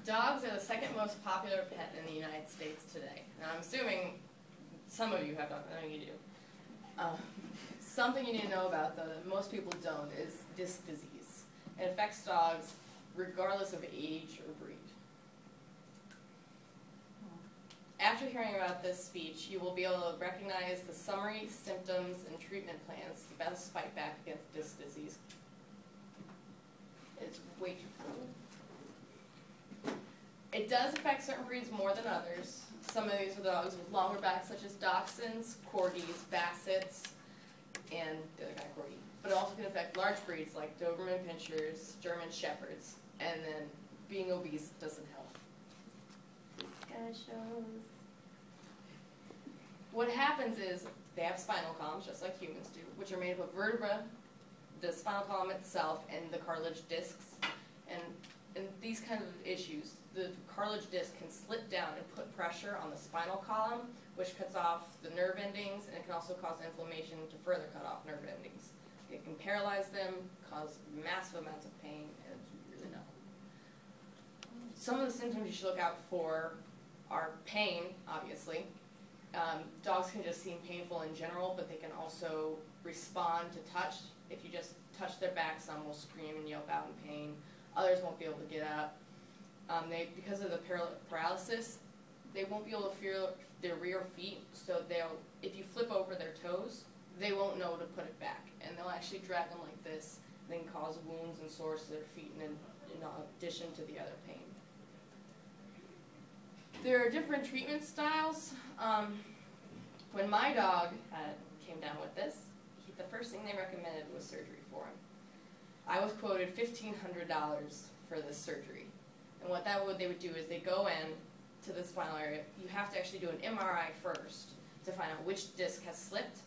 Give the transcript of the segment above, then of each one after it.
Dogs are the second most popular pet in the United States today. Now, I'm assuming some of you have dogs. I know you do. Something you need to know about, though, that most people don't, is disc disease. It affects dogs regardless of age or breed. After hearing about this speech, you will be able to recognize the summary, symptoms, and treatment plans to best fight back against disc disease. It's way too cool. It does affect certain breeds more than others. Some of these are dogs with longer backs, such as Dachshunds, Corgis, Bassets, and the other guy, Corgi. But it also can affect large breeds like Doberman Pinschers, German Shepherds, and then being obese doesn't help. What happens is they have spinal columns, just like humans do, which are made up of vertebra, the spinal column itself, and the cartilage discs. And these kinds of issues, the cartilage disc can slip down and put pressure on the spinal column, which cuts off the nerve endings, and it can also cause inflammation to further cut off nerve endings. It can paralyze them, cause massive amounts of pain, and you really know. Some of the symptoms you should look out for are pain, obviously. Dogs can just seem painful in general, but they can also respond to touch. If you just touch their back, some will scream and yelp out in pain. Others won't be able to get up. Because of the paralysis, they won't be able to feel their rear feet, so if you flip over their toes, they won't know to put it back, and they'll actually drag them like this, and then cause wounds and sores to their feet in addition to the other pain. There are different treatment styles. When my dog came down with this, the first thing they recommended was surgery for him. I was quoted $1,500 for this surgery. And what they would do is they go in to the spinal area. You have to actually do an MRI first to find out which disc has slipped,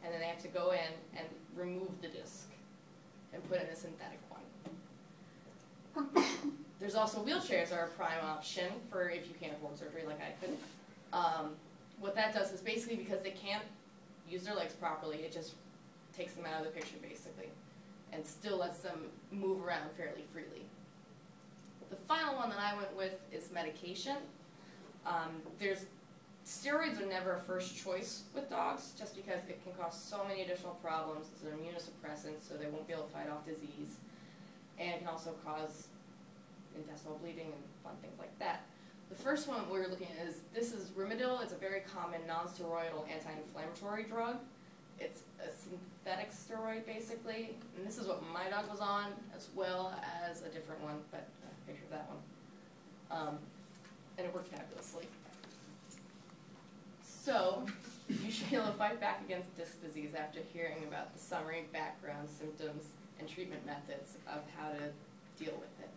and then they have to go in and remove the disc and put in a synthetic one. There's also wheelchairs are a prime option for if you can't afford surgery like I could. What that does is basically because they can't use their legs properly, it just takes them out of the picture basically, and still lets them move around fairly freely. The final one that I went with is medication. Steroids are never a first choice with dogs, just because it can cause so many additional problems. It's an immunosuppressant, so they won't be able to fight off disease, and it can also cause intestinal bleeding and fun things like that. The first one we're looking at this is Rimadyl. It's a very common non-steroidal anti-inflammatory drug. It's a synthetic steroid, basically, and this is what my dog was on, as well as a different one, but a picture of that one. And it worked fabulously. So, you should be able to fight back against disc disease after hearing about the summary, background, symptoms, and treatment methods of how to deal with it.